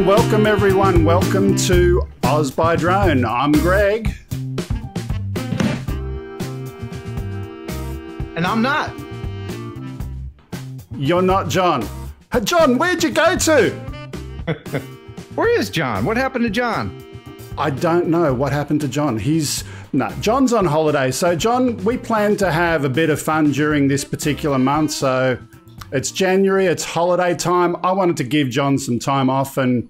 and welcome everyone. Welcome to Oz by Drone. I'm Greg. And I'm not. You're not John. Hey, John, where'd you go to? Where is John? What happened to John? I don't know what happened to John. John's on holiday. So John, we plan to have a bit of fun during this particular month. So it's January, it's holiday time. I wanted to give John some time off and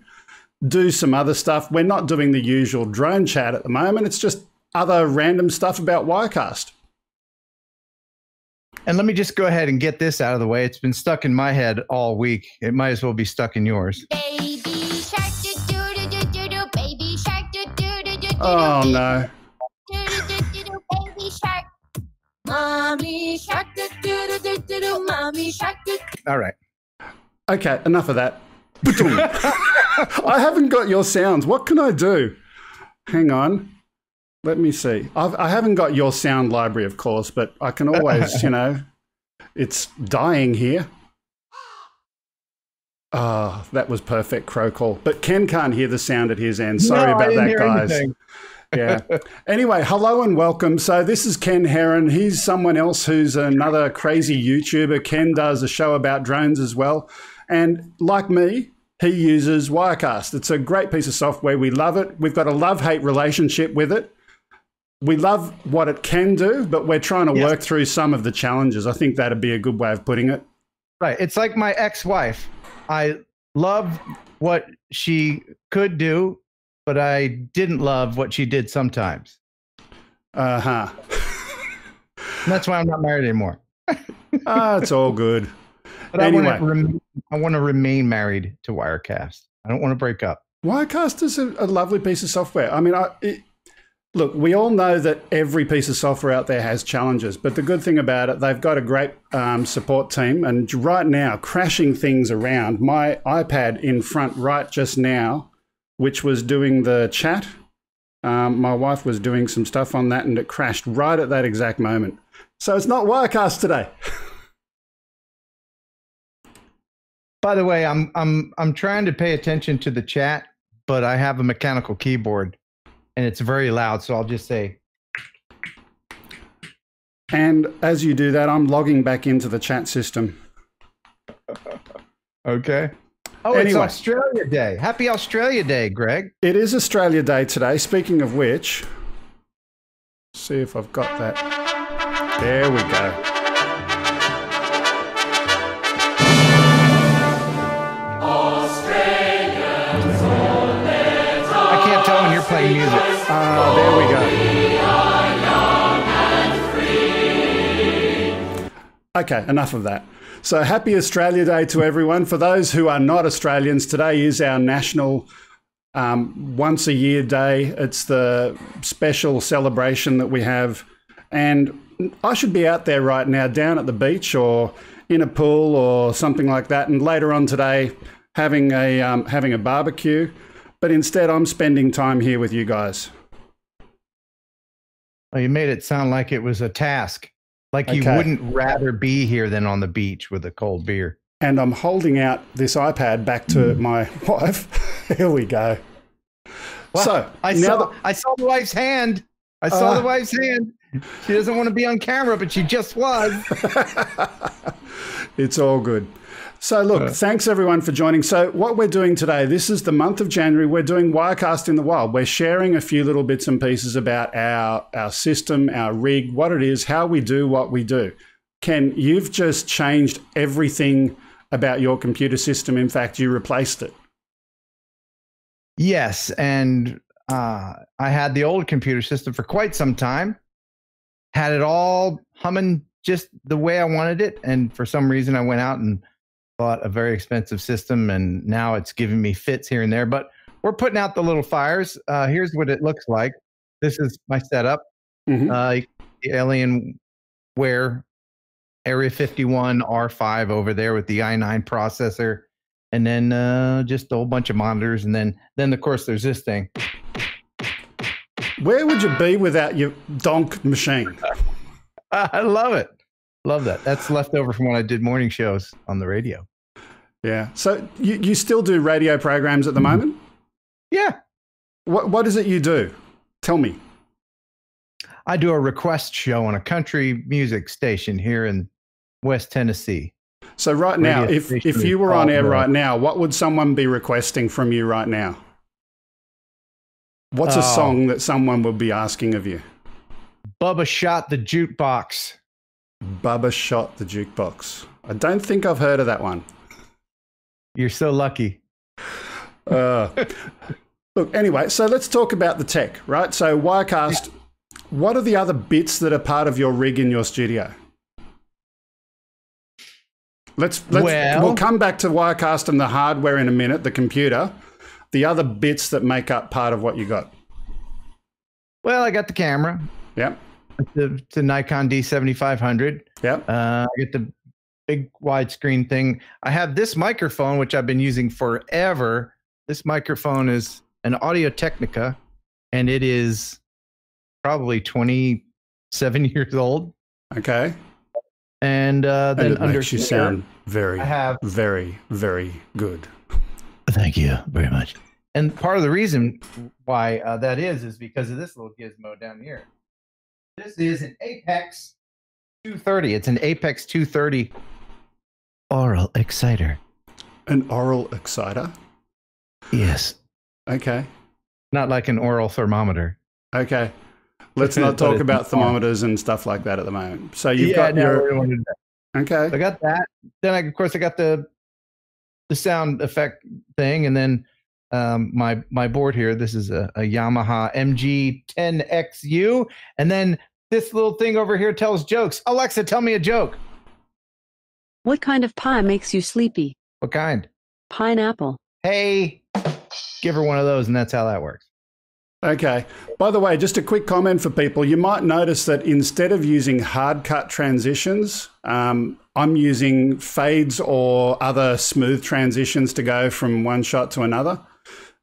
do some other stuff. We're not doing the usual drone chat at the moment. It's just other random stuff about Wirecast. And let me just go ahead and get this out of the way. It's been stuck in my head all week. It might as well be stuck in yours. Baby shark, do do do do do, baby shark, do do do do do. Oh no. Baby shark. Mommy shark, do do do do do, mommy shark, do. All right. Okay, enough of that. I haven't got your sounds. What can I do? Hang on. Let me see. I haven't got your sound library, of course, but I can always, it's dying here. Oh, that was perfect crow call. But Ken can't hear the sound at his end. Sorry about that, guys. Yeah. Anyway, hello and welcome. So this is Ken Heron. He's someone else who's another crazy YouTuber. Ken does a show about drones as well. And like me, he uses Wirecast. It's a great piece of software. We love it. We've got a love-hate relationship with it. We love what it can do, but we're trying to work through some of the challenges. I think that'd be a good way of putting it. Right. It's like my ex-wife. I love what she could do, but I didn't love what she did sometimes. Uh-huh. That's why I'm not married anymore. It's all good. But anyway. I want to remain married to Wirecast. I don't want to break up. Wirecast is a lovely piece of software. I mean, look, we all know that every piece of software out there has challenges, but the good thing about it, they've got a great support team. And right now, crashing things around, my iPad in front right just now, which was doing the chat, my wife was doing some stuff on that and it crashed right at that exact moment. So it's not Wirecast today. By the way, I'm trying to pay attention to the chat, but I have a mechanical keyboard. And it's very loud, so I'll just say. And as you do that, I'm logging back into the chat system. Okay. Oh, anyway. It's Australia Day. Happy Australia Day, Greg. It is Australia Day today. Speaking of which, see if I've got that. There we go. Playing music. There we go. Okay, enough of that. So happy Australia Day to everyone. For those who are not Australians, today is our national once a year day. It's the special celebration that we have. And I should be out there right now down at the beach or in a pool or something like that. And later on today, having a barbecue. But instead, I'm spending time here with you guys. Well, you made it sound like it was a task. Like you wouldn't rather be here than on the beach with a cold beer. And I'm holding out this iPad back to my wife. Here we go. Well, so I saw the wife's hand. I saw the wife's hand. She doesn't want to be on camera, but she just was. It's all good. So look, thanks everyone for joining. So what we're doing today, this is the month of January. We're doing Wirecast in the Wild. We're sharing a few little bits and pieces about our system, our rig, what it is, how we do what we do. Ken, you've just changed everything about your computer system. In fact, you replaced it. Yes, and I had the old computer system for quite some time. Had it all humming just the way I wanted it. And for some reason, I went out and bought a very expensive system, and now it's giving me fits here and there. But we're putting out the little fires. Here's what it looks like. This is my setup. The Alienware Area 51 R5 over there with the i9 processor, and then just a whole bunch of monitors, and then of course there's this thing. Where would you be without your donk machine? I love it. Love that. That's left over from when I did morning shows on the radio. Yeah. So you still do radio programs at the moment? Yeah. What is it you do? Tell me. I do a request show on a country music station here in West Tennessee. So right now, if you were on air right now, what would someone be requesting from you right now? What's a song that someone would be asking of you? Bubba Shot the Jukebox. Bubba Shot the Jukebox. I don't think I've heard of that one. You're so lucky. Look, anyway, so let's talk about the tech, right? So Wirecast, what are the other bits that are part of your rig in your studio? We'll come back to Wirecast and the hardware in a minute, the computer. The other bits that make up part of what you got. Well, I got the camera. Yep. It's a Nikon D7500. Yep. I get the big widescreen thing. I have this microphone, which I've been using forever. This microphone is an Audio Technica, and it is probably 27 years old. Okay. And then it makes you sound very, very, very good. Thank you very much. And part of the reason why that is because of this little gizmo down here. This is an Apex 230. It's an Apex 230 oral exciter. An oral exciter? Yes. Okay. Not like an oral thermometer. Okay. Let's not talk about thermometers and stuff like that at the moment. So you've got your... Okay. I got that. Then, of course, I got the sound effect thing. And then my board here, this is a Yamaha MG10XU. And then this little thing over here tells jokes. Alexa, tell me a joke. What kind of pie makes you sleepy? What kind? Pineapple. Hey, give her one of those, and that's how that works. Okay. By the way, just a quick comment for people. You might notice that instead of using hard cut transitions, I'm using fades or other smooth transitions to go from one shot to another.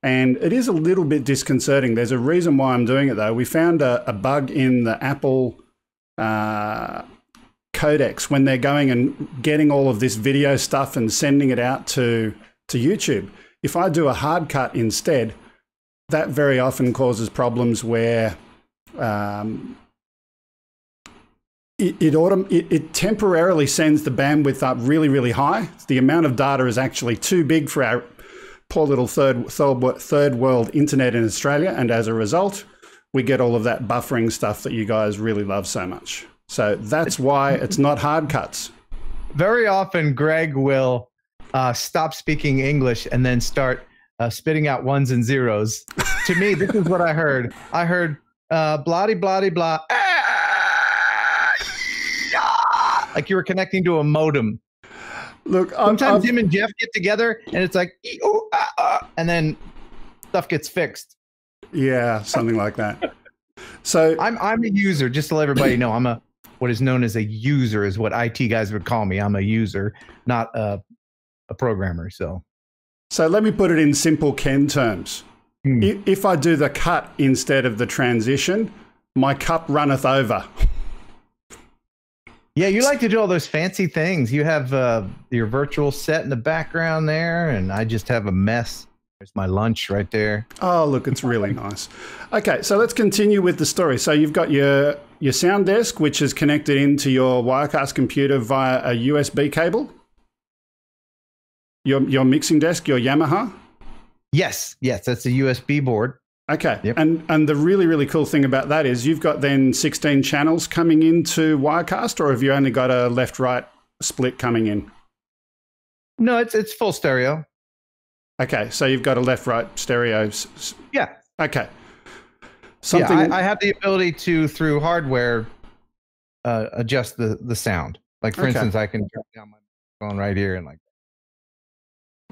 And it is a little bit disconcerting. There's a reason why I'm doing it, though. We found a bug in the Apple codecs when they're going and getting all of this video stuff and sending it out to YouTube. If I do a hard cut instead, that very often causes problems where it temporarily sends the bandwidth up really, really high. The amount of data is actually too big for our poor little third world internet in Australia. And as a result, we get all of that buffering stuff that you guys really love so much. So that's why it's not hard cuts. Very often, Greg will stop speaking English and then start spitting out ones and zeros. To me, this is what I heard. I heard blah-de, blah-de, blah. Like you were connecting to a modem. Look, sometimes him and Jeff get together and it's like, and then stuff gets fixed. Yeah, something like that. So I'm a user, just to let everybody know. I'm what is known as a user is what IT guys would call me. I'm a user, not a programmer. So let me put it in simple Ken terms. If I do the cut instead of the transition, my cup runneth over. Yeah, you like to do all those fancy things. You have your virtual set in the background there, and I just have a mess. There's my lunch right there. Oh, look, it's really nice. Okay, so let's continue with the story. So you've got your sound desk, which is connected into your Wirecast computer via a USB cable. Your mixing desk, your Yamaha? Yes, that's a USB board. Okay, yep. And the really, really cool thing about that is you've got then 16 channels coming into Wirecast, or have you only got a left-right split coming in? No, it's full stereo. Okay, so you've got a left-right stereo. Yeah. Okay. I have the ability to, through hardware, adjust the sound. Like, for instance, I can turn down my phone right here and like,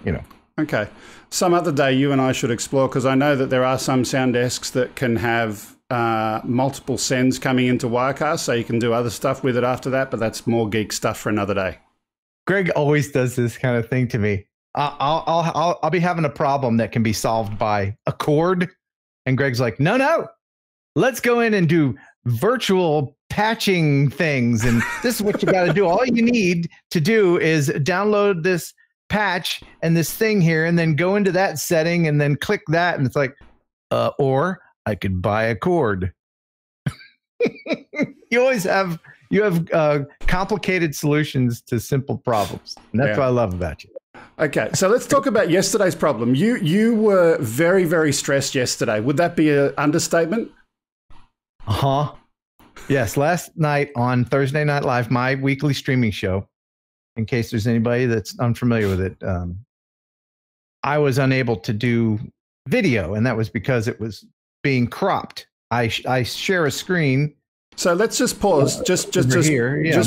you know. Okay. Some other day you and I should explore, because I know that there are some sound desks that can have multiple sends coming into Wirecast, so you can do other stuff with it after that, but that's more geek stuff for another day. Greg always does this kind of thing to me. I'll be having a problem that can be solved by a chord, and Greg's like, no, let's go in and do virtual patching things, and this is what you got to do. All you need to do is download this patch and this thing here, and then go into that setting and then click that, and it's like, or I could buy a cord. You have complicated solutions to simple problems, and that's what I love about you. Okay, so let's talk about yesterday's problem. You were very, very stressed yesterday. Would that be an understatement? Yes, last night on Thursday Night Live, my weekly streaming show, in case there's anybody that's unfamiliar with it, I was unable to do video, and that was because it was being cropped. I share a screen. So let's just pause, just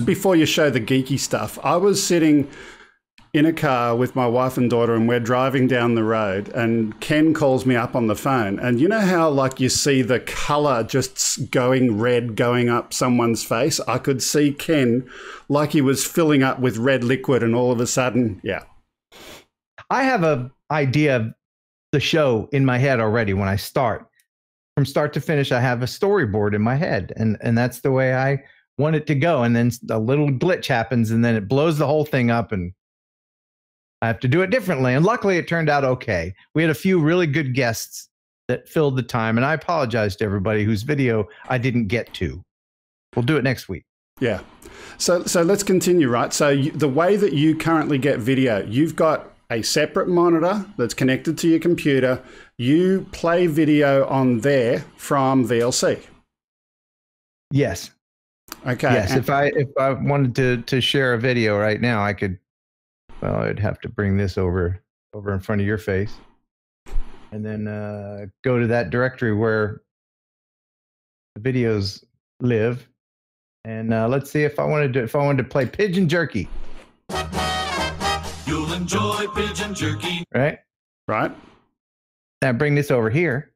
before you show the geeky stuff. I was sitting in a car with my wife and daughter, and we're driving down the road, and Ken calls me up on the phone. And you know how, like, you see the color just going red going up someone's face? I could see Ken like he was filling up with red liquid, and all of a sudden, I have an idea of the show in my head already when I start. From start to finish, I have a storyboard in my head, and that's the way I want it to go. And then a little glitch happens, and then it blows the whole thing up, and I have to do it differently. And luckily, it turned out okay. We had a few really good guests that filled the time, and I apologize to everybody whose video I didn't get to. We'll do it next week. Yeah. So let's continue, right? So the way that you currently get video, you've got a separate monitor that's connected to your computer. You play video on there from VLC. Yes. Okay. Yes. If I wanted to share a video right now, I could. Well, I'd have to bring this over in front of your face, and then go to that directory where the videos live. And let's see if I wanted to play Pigeon Jerky. You'll enjoy Pigeon Jerky. Right. Now bring this over here,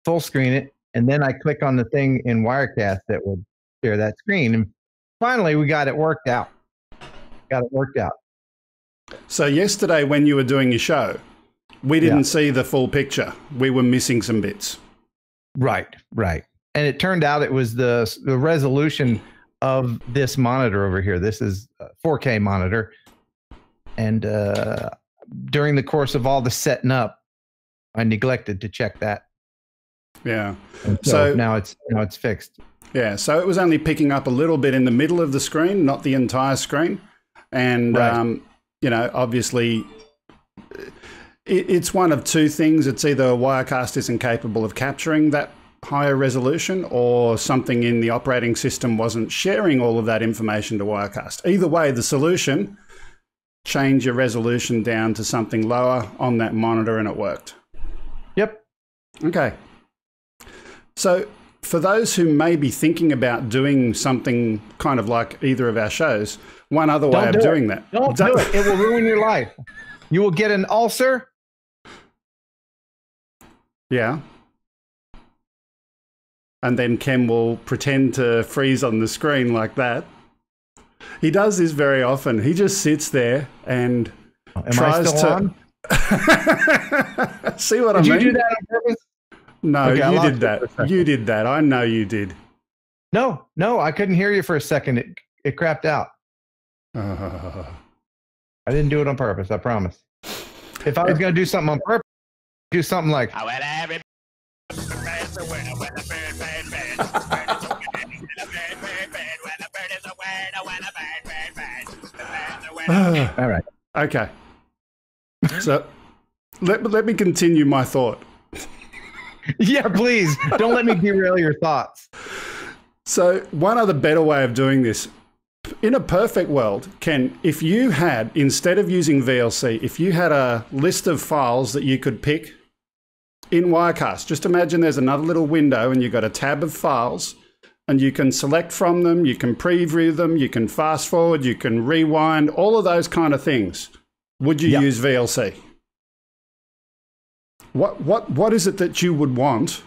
full screen it, and then I click on the thing in Wirecast that would share that screen. And finally, we got it worked out. So yesterday when you were doing your show, we didn't see the full picture. We were missing some bits. Right. And it turned out it was the resolution of this monitor over here. This is a 4K monitor. And during the course of all the setting up, I neglected to check that. Yeah. And so now it's fixed. Yeah. So it was only picking up a little bit in the middle of the screen, not the entire screen. And, obviously it's one of two things. It's either Wirecast isn't capable of capturing that higher resolution, or something in the operating system wasn't sharing all of that information to Wirecast. Either way, the solution, change your resolution down to something lower on that monitor, and it worked. Yep. Okay. So for those who may be thinking about doing something kind of like either of our shows, one other way of doing that. Don't do it. It will ruin your life. You will get an ulcer. Yeah. And then Ken will pretend to freeze on the screen like that. He does this very often. He just sits there and tries to... See what I mean? Did you do that on purpose? No, okay, you did that. You did that. I know you did. No, I couldn't hear you for a second. It crapped out. I didn't do it on purpose, I promise. If I was going to do something on purpose, do something like... All right. Okay. So let me continue my thought. Yeah, please. Don't let me derail your thoughts. So one other better way of doing this, in a perfect world, Ken, if you had, instead of using VLC, if you had a list of files that you could pick in Wirecast, just imagine there's another little window and you've got a tab of files, and you can select from them, you can preview them, you can fast forward, you can rewind, all of those kind of things. Would you use VLC? What is it that you would want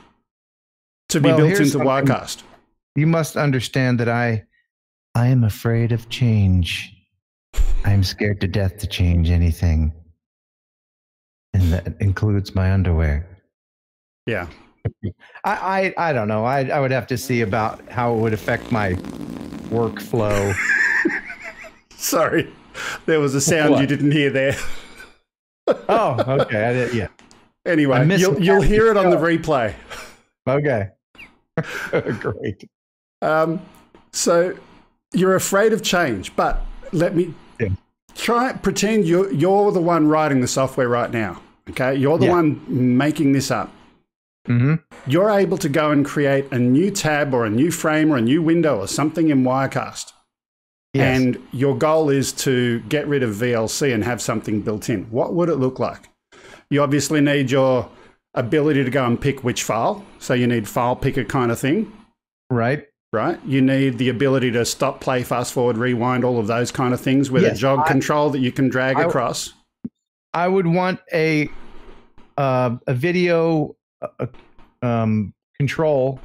to be built into Wirecast? You must understand that I am afraid of change. I'm scared to death to change anything. And that includes my underwear. Yeah. I don't know. I would have to see about how it would affect my workflow. Sorry. There was a sound you didn't hear there. Oh, okay. I did, yeah. Anyway, you'll hear it on the replay. Okay. Great. So you're afraid of change, but let me pretend you're the one writing the software right now. Okay, you're the one making this up. Mm-hmm. You're able to go and create a new tab or a new frame or a new window or something in Wirecast. Yes. And your goal is to get rid of VLC and have something built in. What would it look like? You obviously need your ability to go and pick which file. So you need file picker kind of thing. Right. Right. You need the ability to stop, play, fast forward, rewind, all of those kind of things with a jog control that you can drag across. I would want a video control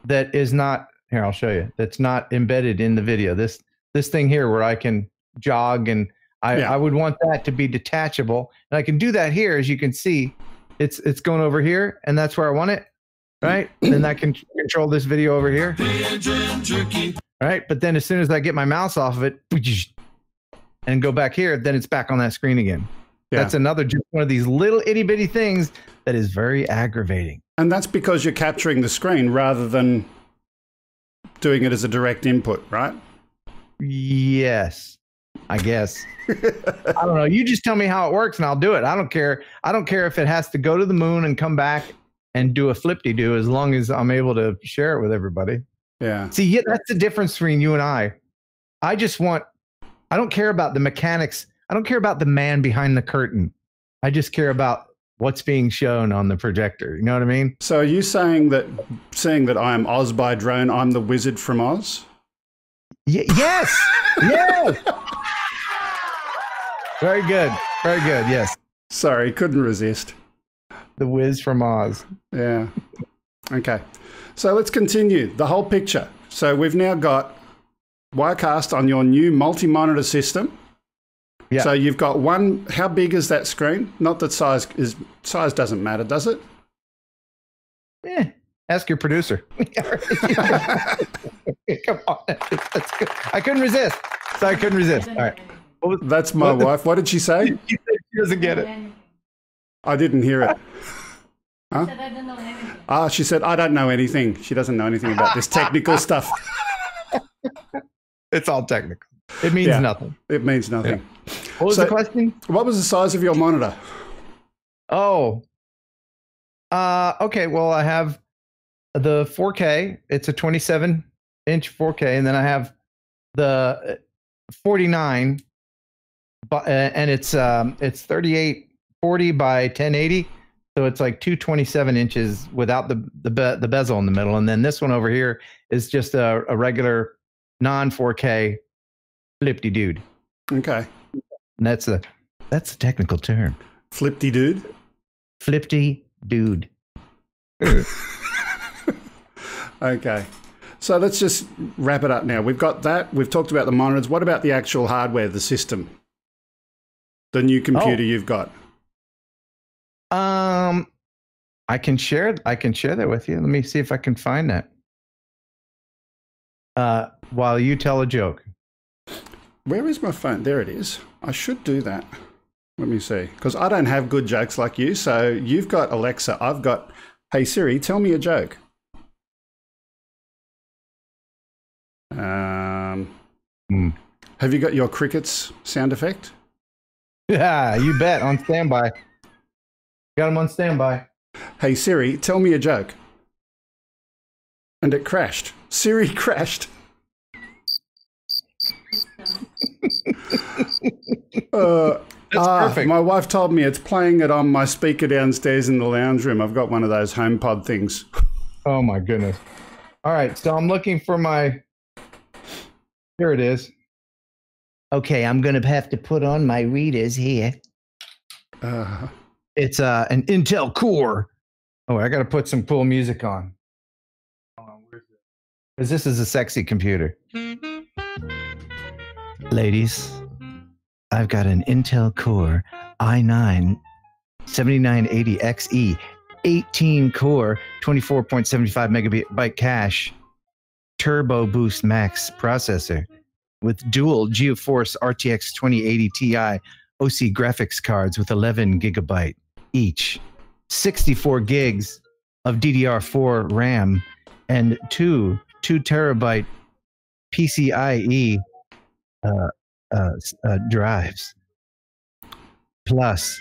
that is not here. I'll show you. That's not embedded in the video. This thing here where I can jog, and I would want that to be detachable, and I can do that here. As you can see, it's going over here, and that's where I want it. Right, and then I can control this video over here. Right, but then as soon as I get my mouse off of it and go back here, then it's back on that screen again. Yeah. That's just one of these little itty bitty things that is very aggravating. And that's because you're capturing the screen rather than doing it as a direct input, right? Yes, I guess. I don't know. You just tell me how it works and I'll do it. I don't care. I don't care if it has to go to the moon and come back and do a flip-de-do, as long as I'm able to share it with everybody. Yeah. See, that's the difference between you and I. I don't care about the mechanics. I don't care about the man behind the curtain. I just care about what's being shown on the projector. You know what I mean? So are you saying that I am Oz by drone, I'm the wizard from Oz? Yes. Yes. Very good. Very good. Yes. Sorry, couldn't resist. The Wiz from Oz. Yeah. Okay. So let's continue the whole picture. So we've now got Wirecast on your new multi-monitor system. Yeah. So you've got one. How big is that screen? Not that size doesn't matter, does it? Yeah. Ask your producer. Come on. That's good. I couldn't resist. So I couldn't resist. All right. That's my wife. What did she say? She said she doesn't get it. I didn't hear it. Huh? She said, I don't know anything. She said, I don't know anything. She doesn't know anything about this technical stuff. It's all technical. It means nothing. It means nothing. Yeah. What was the question? What was the size of your monitor? Oh. Okay. Well, I have the 4K. It's a 27-inch 4K. And then I have the 49, and it's 3840 by 1080. So it's like 227 inches without the bezel in the middle. And then this one over here is just a regular non-4K flip-de-dude. Okay. And that's a technical term. Flip-de-dude? Flip-de-dude. Okay. So let's just wrap it up now. We've got that. We've talked about the monitors. What about the actual hardware, the system? The new computer you've got? I can share that with you. Let me see if I can find that. While you tell a joke. Where is my phone? There it is. I should do that. Let me see. Because I don't have good jokes like you. So you've got Alexa. I've got, hey Siri, tell me a joke. Have you got your crickets sound effect? Yeah, you bet. On standby. Got him on standby. Hey Siri, tell me a joke. And it crashed. Siri crashed. That's perfect. My wife told me it's playing it on my speaker downstairs in the lounge room. I've got one of those HomePod things. Oh my goodness. All right, so I'm looking for my... Here it is. Okay, I'm going to have to put on my readers here. It's an Intel Core. Oh, I got to put some cool music on. Because this is a sexy computer. Ladies, I've got an Intel Core i9 7980XE 18 core 24.75 megabyte cache Turbo Boost Max processor with dual GeForce RTX 2080 Ti OC graphics cards with 11 gigabyte each, 64 gigs of DDR4 RAM, and two terabyte PCIe drives, plus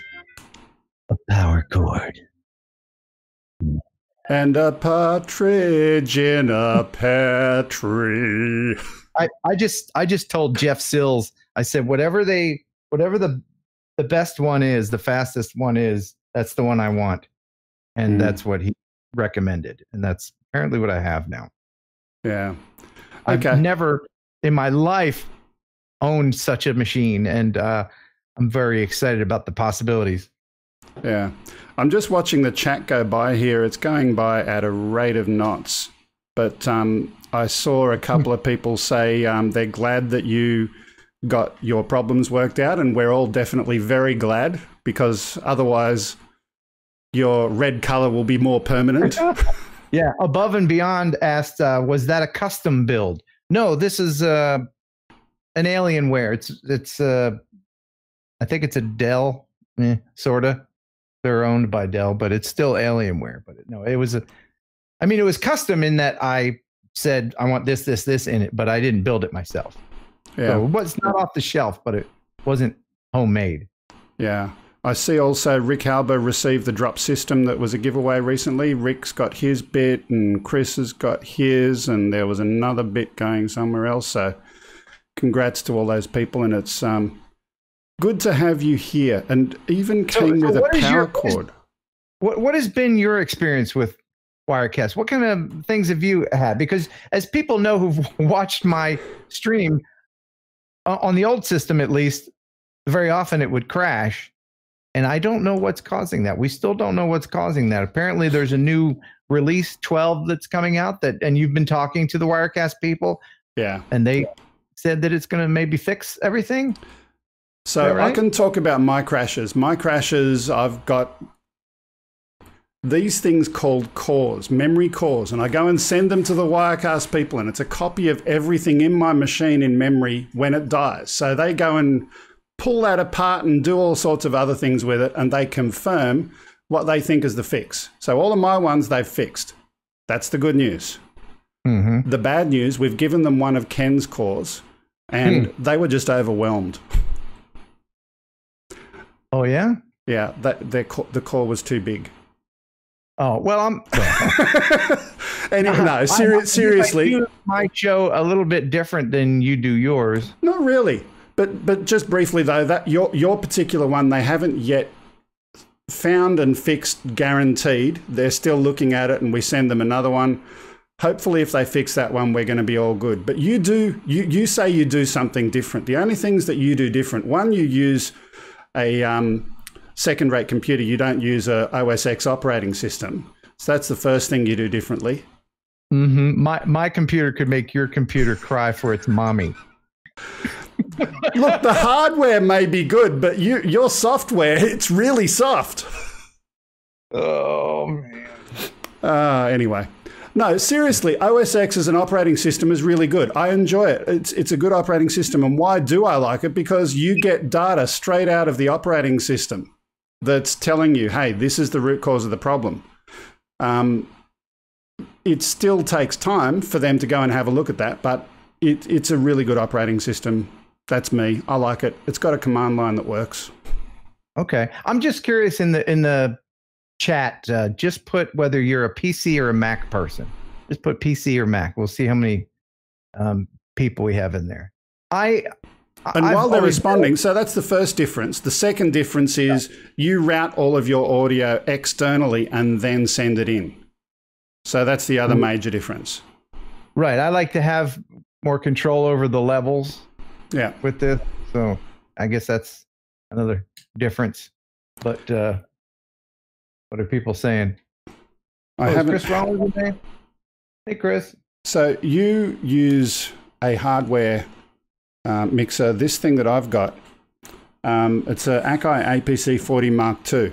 a power cord. And a partridge in a pear tree. I just told Jeff Sills, I said, whatever the best one is, the fastest one is, that's the one I want. And that's what he recommended. And that's apparently what I have now. Yeah. Okay. I've never in my life owned such a machine. And I'm very excited about the possibilities. Yeah. I'm just watching the chat go by here. It's going by at a rate of knots. But I saw a couple of people say they're glad that you got your problems worked out, and we're all definitely very glad, because otherwise your red color will be more permanent. Yeah. Above and Beyond asked, was that a custom build? No, this is an Alienware. It's I think it's a Dell, sort of. They're owned by Dell, but it's still Alienware. But no, it was it was custom in that I said I want this in it, but I didn't build it myself. Yeah, so it was not off the shelf, but it wasn't homemade. Yeah, I see. Also, Rick Alba received the drop system that was a giveaway recently. Rick's got his bit, and Chris has got his, and there was another bit going somewhere else. So, congrats to all those people, and it's good to have you here, and even came with a power cord. What has been your experience with Wirecast? What kind of things have you had? Because as people know who've watched my stream, on the old system at least, very often it would crash, and I don't know what's causing that. We still don't know what's causing that. Apparently there's a new release 12 that's coming out, and you've been talking to the Wirecast people. Yeah. And they said that it's going to maybe fix everything. So right? I can talk about my crashes. My crashes, I've got these things called cores, memory cores, and I go and send them to the Wirecast people, and it's a copy of everything in my machine in memory when it dies. So they go and pull that apart and do all sorts of other things with it, and they confirm what they think is the fix. So all of my ones they've fixed. That's the good news. Mm-hmm. The bad news, we've given them one of Ken's cores, and they were just overwhelmed. Oh, yeah? Yeah, the core was too big. Oh, well, anyway, no, seriously. I do my show a little bit different than you do yours. Not really. But just briefly, though, that your particular one, they haven't yet found and fixed, guaranteed. They're still looking at it, and we send them another one. Hopefully, if they fix that one, we're going to be all good. But you say you do something different. The only things that you do different, one, you use a second-rate computer. You don't use a OS X operating system. So that's the first thing you do differently. Mm-hmm. My computer could make your computer cry for its mommy. Look, the hardware may be good, but your software, it's really soft. Oh, man. Anyway. No, seriously, OS X as an operating system is really good. I enjoy it. It's a good operating system. And why do I like it? Because you get data straight out of the operating system that's telling you, hey, this is the root cause of the problem. It still takes time for them to go and have a look at that, but it's a really good operating system. That's me. I like it. It's got a command line that works. Okay. I'm just curious in the chat, just put whether you're a PC or a Mac person. Just put PC or Mac. We'll see how many people we have in there. While they're responding, so that's the first difference. The second difference is you route all of your audio externally and then send it in. So that's the other major difference. Right. I like to have more control over the levels. Yeah. With this, so I guess that's another difference. But what are people saying? Is Chris wrong with me? Hey, Chris. So you use a hardware mixer. This thing that I've got, it's a Akai APC 40 Mark II.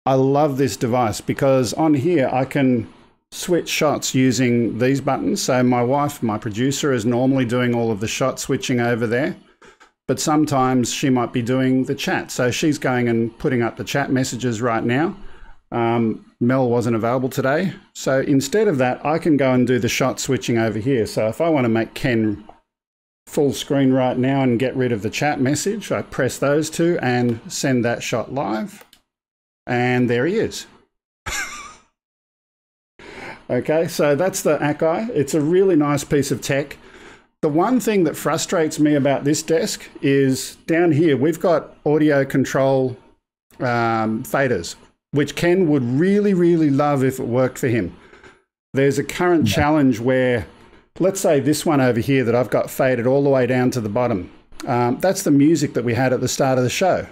I love this device because on here I can switch shots using these buttons. So my wife, my producer, is normally doing all of the shot switching over there, but sometimes she might be doing the chat. So she's going and putting up the chat messages right now. Mel wasn't available today. So instead of that, I can go and do the shot switching over here. So if I want to make Ken full screen right now and get rid of the chat message, I press those two and send that shot live. And there he is. Okay, so that's the Akai. It's a really nice piece of tech. The one thing that frustrates me about this desk is down here, we've got audio control faders, which Ken would really, really love if it worked for him. There's a current challenge where, let's say this one over here that I've got faded all the way down to the bottom. That's the music that we had at the start of the show.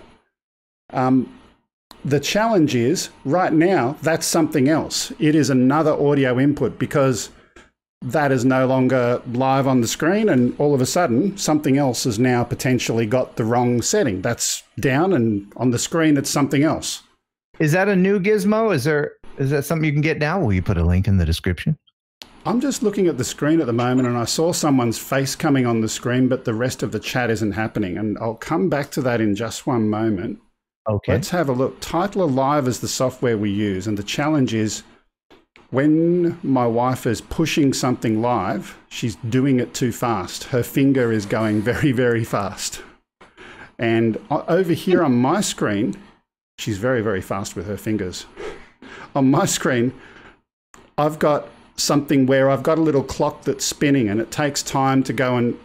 The challenge is, right now, that's something else. It is another audio input because that is no longer live on the screen, and all of a sudden, something else has now potentially got the wrong setting. That's down, and on the screen, it's something else. Is that a new gizmo? Is that something you can get now? Will you put a link in the description? I'm just looking at the screen at the moment, and I saw someone's face coming on the screen, but the rest of the chat isn't happening, and I'll come back to that in just one moment. Okay. Let's have a look. Title Alive is the software we use, and the challenge is when my wife is pushing something live, she's doing it too fast. Her finger is going very, very fast. And over here on my screen, she's very, very fast with her fingers. On my screen, I've got something where I've got a little clock that's spinning, and it takes time to go and...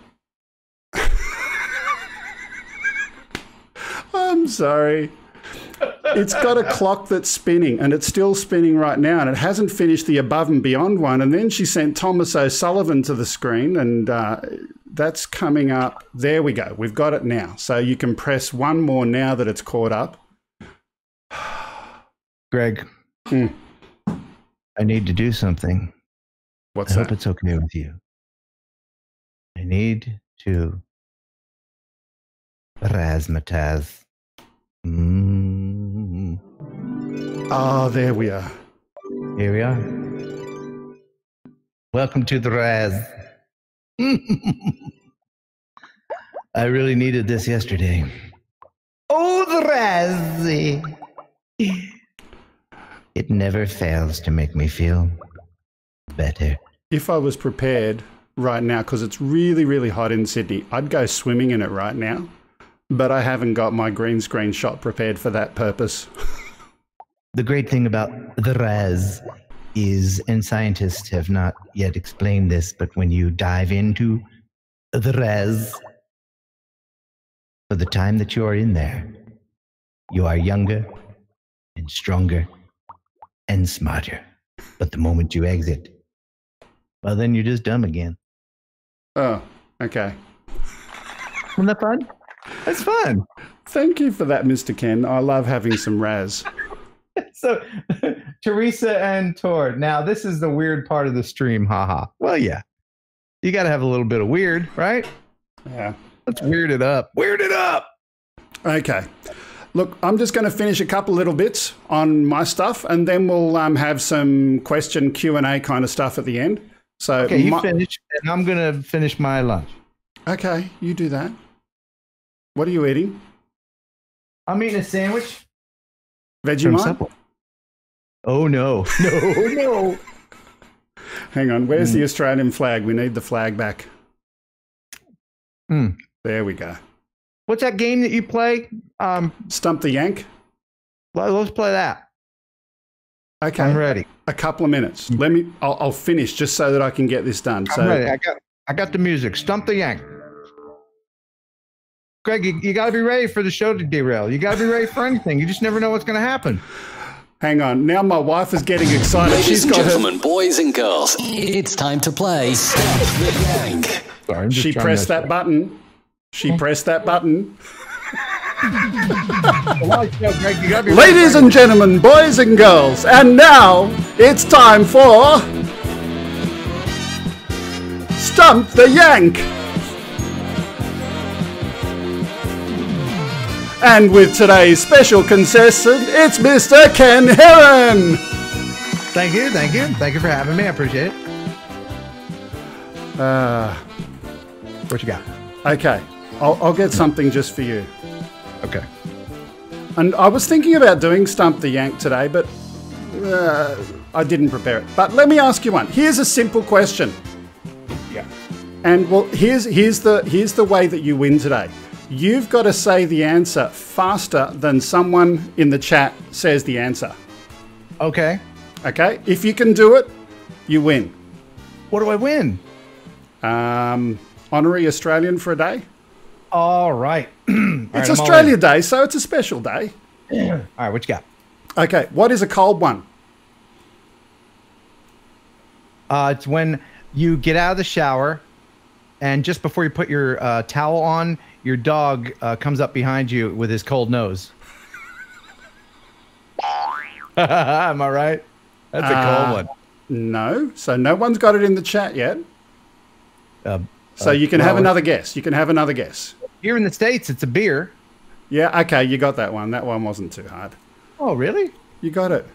I'm sorry. It's got a clock that's spinning, and it's still spinning right now, and it hasn't finished the above and beyond one. And then she sent Thomas O'Sullivan to the screen, and that's coming up. There we go. We've got it now. So you can press one more now that it's caught up. Greg, I need to do something. What's I that? hope it's okay with you. I need to razzmatazz. Oh, there we are. Here we are. Welcome to the Raz. I really needed this yesterday. Oh, the Razzie. It never fails to make me feel better. If I was prepared right now, because it's really, really hot in Sydney, I'd go swimming in it right now. But I haven't got my green screen shot prepared for that purpose. The great thing about the Raz is, and scientists have not yet explained this, but when you dive into the Raz, for the time that you are in there, you are younger and stronger and smarter. But the moment you exit, well, then you're just dumb again. Oh, okay. Isn't that fun? That's fun. Thank you for that, Mr. Ken. I love having some Raz. So, Teresa and Tord. Now, this is the weird part of the stream, haha. Well, yeah. You got to have a little bit of weird, right? Yeah. Let's weird it up. Weird it up. Okay. Look, I'm just going to finish a couple little bits on my stuff, and then we'll have some question Q&A kind of stuff at the end. So, okay, you finish, and I'm going to finish my lunch. Okay, you do that. What are you eating? I'm eating a sandwich. Vegemite? Oh, no. No. Hang on. Where's the Australian flag? We need the flag back. There we go. What's that game that you play? Stump the Yank? Well, let's play that. Okay. I'm ready. A couple of minutes. I'll finish just so that I can get this done. I'm ready. I got the music. Stump the Yank. Greg, you got to be ready for the show to derail. You got to be ready for anything. You just never know what's going to happen. Hang on. Now my wife is getting excited. Ladies and gentlemen, boys and girls, it's time to play Stump the Yank. Sorry, she pressed that button. She pressed that button. Ladies and gentlemen, boys and girls, and now it's time for Stump the Yank. And with today's special contestant, it's Mr. Ken Heron. Thank you. Thank you for having me. I appreciate it. What you got? Okay, I'll get something just for you. Okay. And I was thinking about doing Stump the Yank today, but I didn't prepare it. But let me ask you one. Here's a simple question. Yeah. And well, here's the way that you win today. You've got to say the answer faster than someone in the chat says the answer. Okay. Okay? If you can do it, you win. What do I win? Honorary Australian for a day. All right. It's Australia Day, so it's a special day. All right, what you got? Okay, what is a cold one? It's when you get out of the shower, and just before you put your towel on, your dog comes up behind you with his cold nose. Am I right? That's a cold one. No. So no one's got it in the chat yet. So you can have another guess. You can have another guess. Here in the States, it's a beer. Yeah, okay, you got that one. That one wasn't too hard. Oh, really? You got it.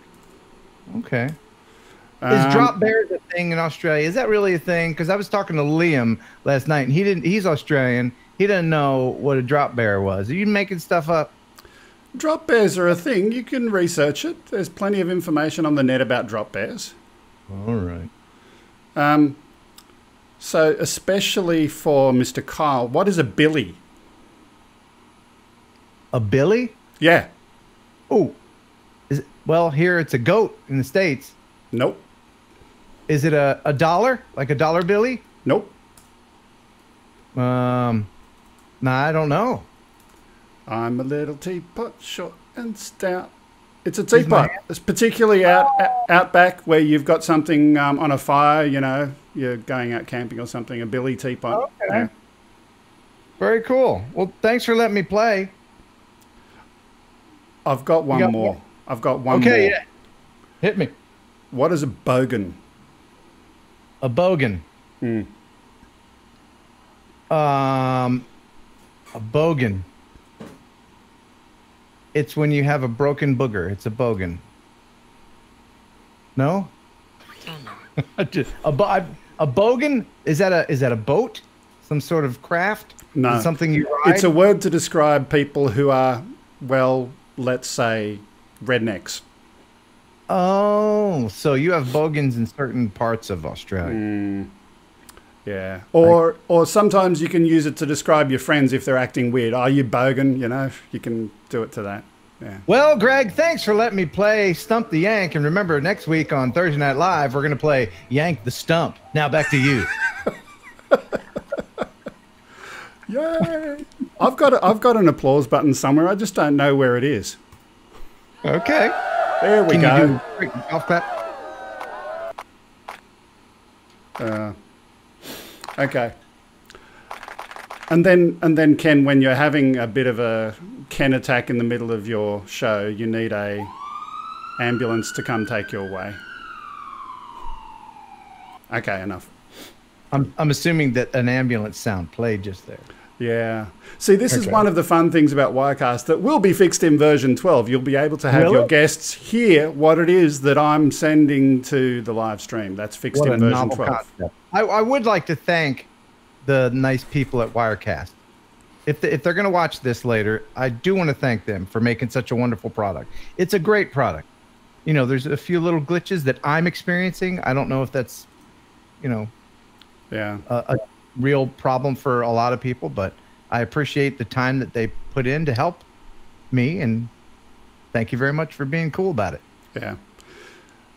Okay. Is drop bears a thing in Australia? Is that really a thing? Because I was talking to Liam last night, and he's Australian. He didn't know what a drop bear was. Are you making stuff up? Drop bears are a thing. You can research it. There's plenty of information on the net about drop bears. All right. So especially for Mr. Kyle, what is a billy? A billy? Yeah. Oh. Well, here it's a goat in the States. Nope. Is it a dollar? Like a dollar billy? Nope. Nah, I don't know. I'm a little teapot, short and stout. It's a teapot. It's particularly out back where you've got something on a fire, you know, you're going out camping or something, a billy teapot. Okay. Yeah. Very cool. Well, thanks for letting me play. I've got one more. More? I've got one more. Okay, yeah. Hit me. What is a bogan? A bogan. A bogan. It's when you have a broken booger. It's a bogan. No? I don't know. A bogan? Is that a boat? Some sort of craft? No. Is it something you ride? It's a word to describe people who are, well, let's say, rednecks. Oh, so you have bogans in certain parts of Australia. Yeah. Or sometimes you can use it to describe your friends if they're acting weird. Are you bogan? You know, you can do it to that. Yeah. Well, Greg, thanks for letting me play Stump the Yank. And remember, next week on Thursday Night Live, we're going to play Yank the Stump. Now back to you. Yay! I've got an applause button somewhere. I just don't know where it is. Okay. There we Can go. you do a golf clap? Okay. And then Ken, when you're having a bit of a Ken attack in the middle of your show, you need a ambulance to come take you away. Okay, enough. I'm assuming that an ambulance sound played just there. Yeah. See, this is one of the fun things about Wirecast that will be fixed in version 12. You'll be able to have your guests hear what it is that I'm sending to the live stream. That's fixed in version 12. Concept. I would like to thank the nice people at Wirecast. If they're going to watch this later, I do want to thank them for making such a wonderful product. It's a great product. You know, there's a few little glitches that I'm experiencing. I don't know if that's, you know, a real problem for a lot of people, but I appreciate the time that they put in to help me, and thank you very much for being cool about it. Yeah.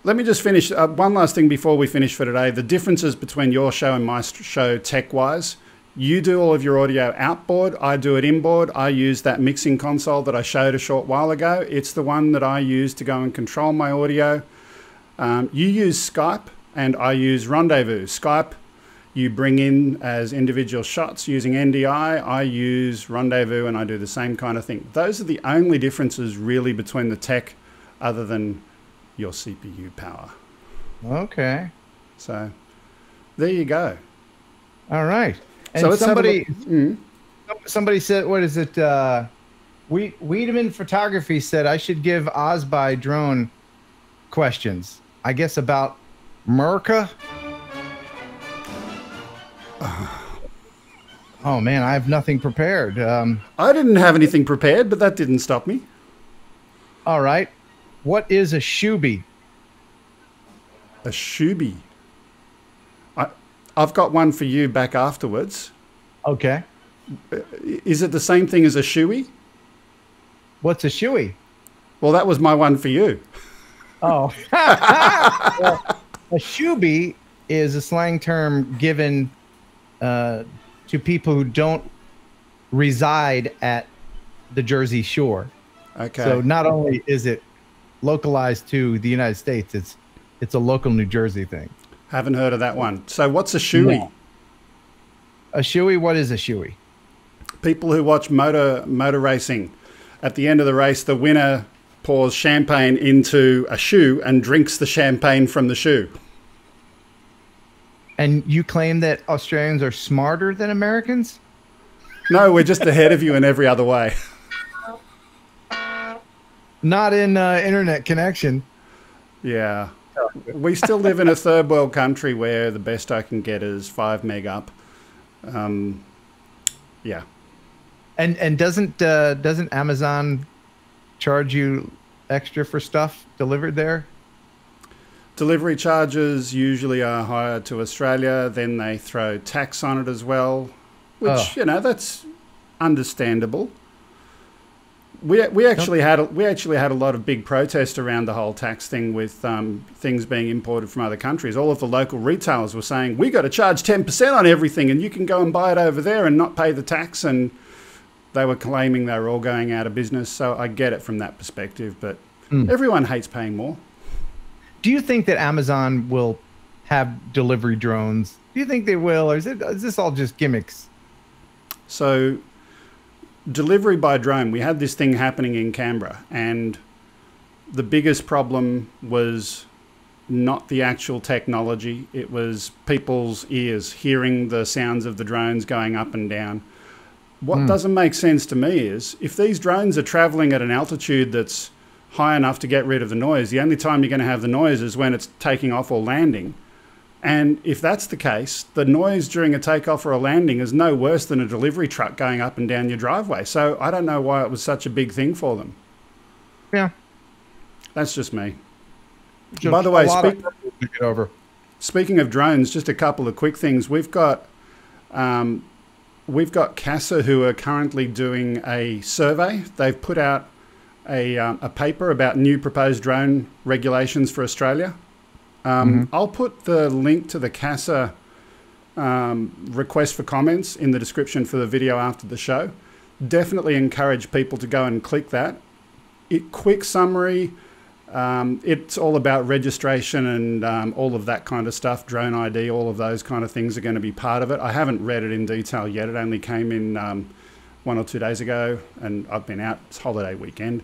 Let me just finish. One last thing before we finish for today. The differences between your show and my show tech-wise. You do all of your audio outboard. I do it inboard. I use that mixing console that I showed a short while ago. It's the one that I use to go and control my audio. You use Skype, and I use Rendezvous. Skype, you bring in as individual shots using NDI. I use Rendezvous, and I do the same kind of thing. Those are the only differences really between the tech, other than your CPU power. Okay. So there you go. All right. And so somebody said, what is it? Wiedemann Photography said I should give Osby drone questions. I guess about America. Oh man, I have nothing prepared. I didn't have anything prepared, but that didn't stop me. All right. What is a Huseby? A Huseby. I've got one for you back afterwards. Okay. Is it the same thing as a shoey? What's a shoey? Well, that was my one for you. Oh. Well, a Huseby is a slang term given to people who don't reside at the Jersey Shore. Okay. So not only is it localized to the United States, it's a local New Jersey thing. Haven't heard of that one. So what's a shoey? No. A shoey? What is a shoey? People who watch motor racing. At the end of the race, the winner pours champagne into a shoe and drinks the champagne from the shoe. And you claim that Australians are smarter than Americans? No, we're just ahead of you in every other way. Not in internet connection. Yeah. We still live in a third world country where the best I can get is 5 meg up. Yeah. And doesn't Amazon charge you extra for stuff delivered there? Delivery charges usually are higher to Australia. Then they throw tax on it as well, which, you know, that's understandable. We actually had a lot of big protest around the whole tax thing with things being imported from other countries. All of the local retailers were saying, we got to charge 10% on everything and you can go and buy it over there and not pay the tax. And they were claiming they were all going out of business. So I get it from that perspective, but everyone hates paying more. Do you think that Amazon will have delivery drones? Do you think they will, or is this all just gimmicks? So delivery by drone, we had this thing happening in Canberra, and the biggest problem was not the actual technology. It was people's ears hearing the sounds of the drones going up and down. What doesn't make sense to me is if these drones are traveling at an altitude that's high enough to get rid of the noise, the only time you're going to have the noise is when it's taking off or landing. And if that's the case, the noise during a takeoff or a landing is no worse than a delivery truck going up and down your driveway. So I don't know why it was such a big thing for them. Yeah. That's just me. By the way, speaking of drones, just a couple of quick things. We've got CASA who are currently doing a survey. They've put out a paper about new proposed drone regulations for Australia. I'll put the link to the CASA request for comments in the description for the video after the show. Definitely encourage people to go and click that. Quick summary, it's all about registration and all of that kind of stuff, drone ID, all of those kind of things are going to be part of it. I haven't read it in detail yet. It only came in 1 or 2 days ago, and I've been out. It's holiday weekend.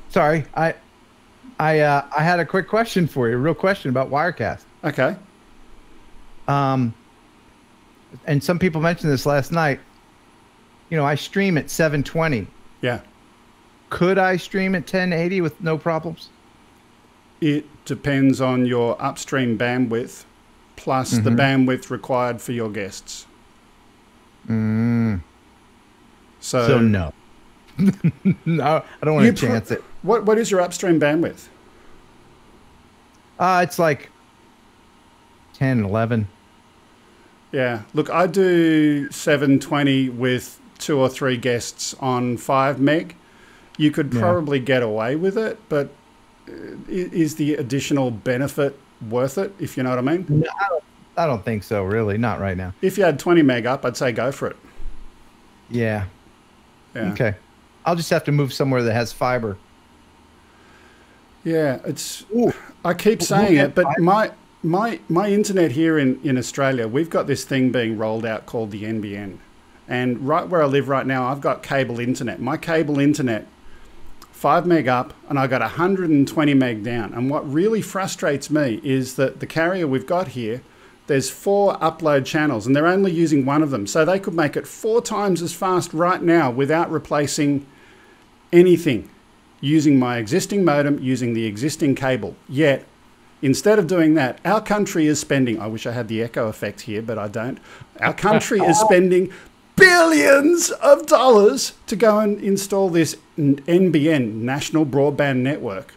Sorry. I had a quick question for you, a real question about Wirecast. Okay. And some people mentioned this last night. You know, I stream at 720. Yeah. Could I stream at 1080 with no problems? It depends on your upstream bandwidth plus the bandwidth required for your guests. So no. No, I don't want to chance it. What is your upstream bandwidth? It's like 10, 11. Yeah. Look, I do 720 with 2 or 3 guests on 5 meg. You could probably get away with it, but is the additional benefit worth it, if you know what I mean? No, I don't think so, really. Not right now. If you had 20 meg up, I'd say go for it. Yeah. Okay. I'll just have to move somewhere that has fiber. Yeah, I keep saying it, but my internet here in Australia, we've got this thing being rolled out called the NBN. And right where I live right now, I've got cable internet. My cable internet, 5 meg up, and I got 120 meg down. And what really frustrates me is that the carrier we've got here, there's 4 upload channels, and they're only using one of them. So they could make it 4 times as fast right now without replacing anything. using my existing modem, using the existing cable. Yet, instead of doing that, our country is spending, I wish I had the echo effect here, but I don't. Our country is spending billions of dollars to go and install this NBN, National Broadband Network,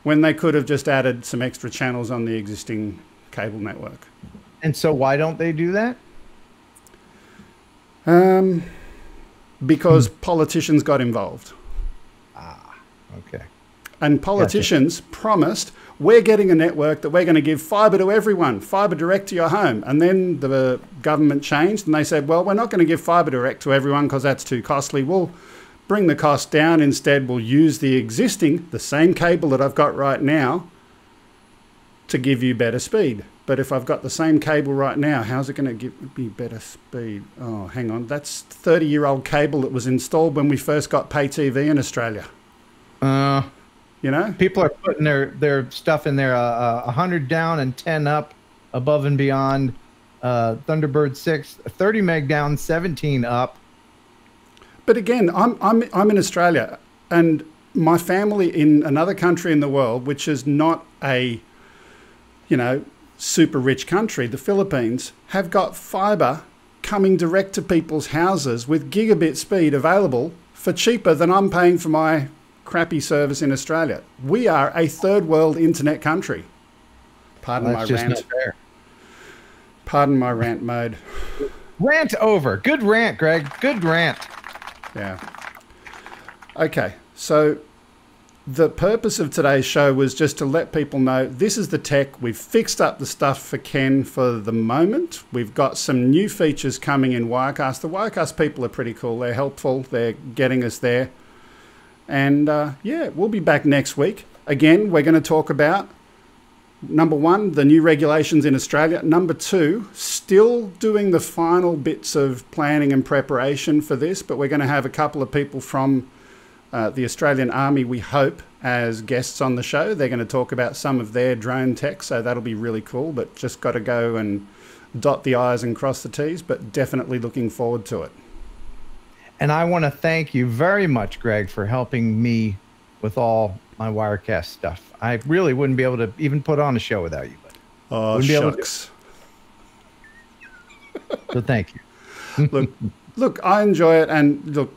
when they could have just added some extra channels on the existing cable network. And so why don't they do that? Because politicians got involved. Ah, okay. And politicians promised, we're getting a network that we're going to give fibre to everyone, fibre direct to your home. And then the government changed and they said, well, we're not going to give fibre direct to everyone because that's too costly. We'll bring the cost down. Instead, we'll use the existing, the same cable that I've got right now to give you better speed. But if I've got the same cable right now, how's it going to give me better speed? Oh, hang on. That's 30-year-old cable that was installed when we first got pay TV in Australia. You know? People are putting their stuff in there 100 down and 10 up, above and beyond. Thunderbird 6, 30 meg down, 17 up. But again, I'm in Australia, and my family in another country in the world, which is not a, you know, super rich country, the Philippines, have got fibre coming direct to people's houses with gigabit speed available for cheaper than I'm paying for my crappy service in Australia. We are a third world internet country. Pardon my rant. Not fair. Pardon my rant mode. Rant over. Good rant, Greg. Good rant. Yeah. Okay, so the purpose of today's show was just to let people know this is the tech. We've fixed up the stuff for Ken for the moment. We've got some new features coming in Wirecast. The Wirecast people are pretty cool. They're helpful. They're getting us there. And yeah, we'll be back next week. Again, we're going to talk about, number one, the new regulations in Australia. Number two, still doing the final bits of planning and preparation for this, but we're going to have a couple of people from the Australian Army, we hope, as guests on the show. They're going to talk about some of their drone tech, so that'll be really cool, but just got to go and dot the I's and cross the T's, but definitely looking forward to it. And I want to thank you very much, Greg, for helping me with all my Wirecast stuff. I really wouldn't be able to even put on a show without you. Oh, shucks. So thank you. Look, I enjoy it, and look,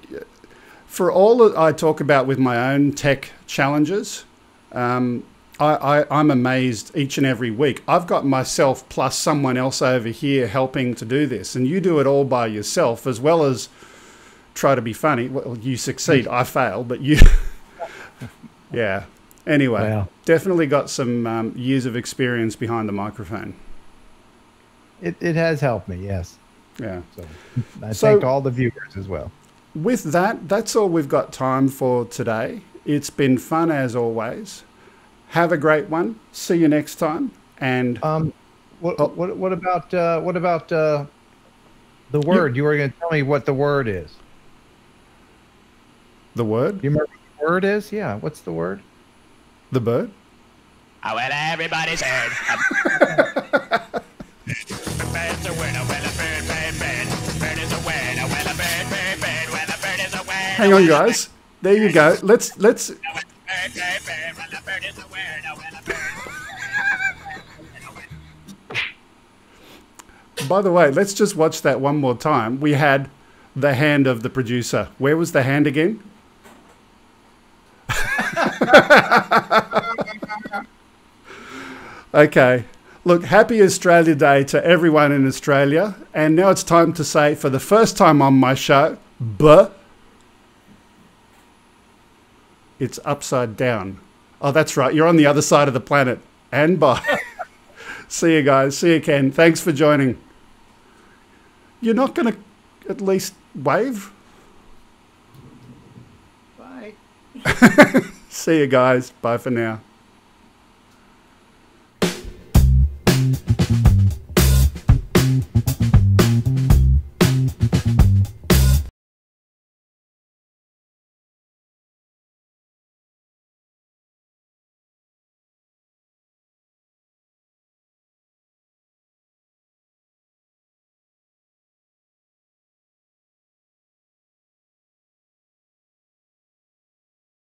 for all that I talk about with my own tech challenges, I'm amazed each and every week. I've got myself plus someone else over here helping to do this, and you do it all by yourself, as well as try to be funny. Well, you succeed. I fail, but you... Yeah. Anyway, well, definitely got some years of experience behind the microphone. It has helped me, yes. Yeah. So I thank all the viewers as well. With that, that's all we've got time for today. It's been fun as always. Have a great one. See you next time. And what about the word? You were going to tell me what the word is. The word? You remember what the word is? Yeah. What's the word? The bird? Oh, well, everybody's heard. Bird's a word, oh, well, a bird, bird, bird. Bird is a word, oh, well, a bird, bird, bird. Well, a bird is a word. Hang on, guys. There you go. Let's. Bird, bird, bird. Well, a bird is a word, oh, well, a bird. By the way, let's just watch that one more time. We had the hand of the producer. Where was the hand again? Okay. Look, happy Australia Day to everyone in Australia. And now it's time to say, for the first time on my show, it's upside down. Oh, that's right. You're on the other side of the planet. And bye. See you guys. See you, Ken. Thanks for joining. You're not going to at least wave? Bye. See you guys. Bye for now.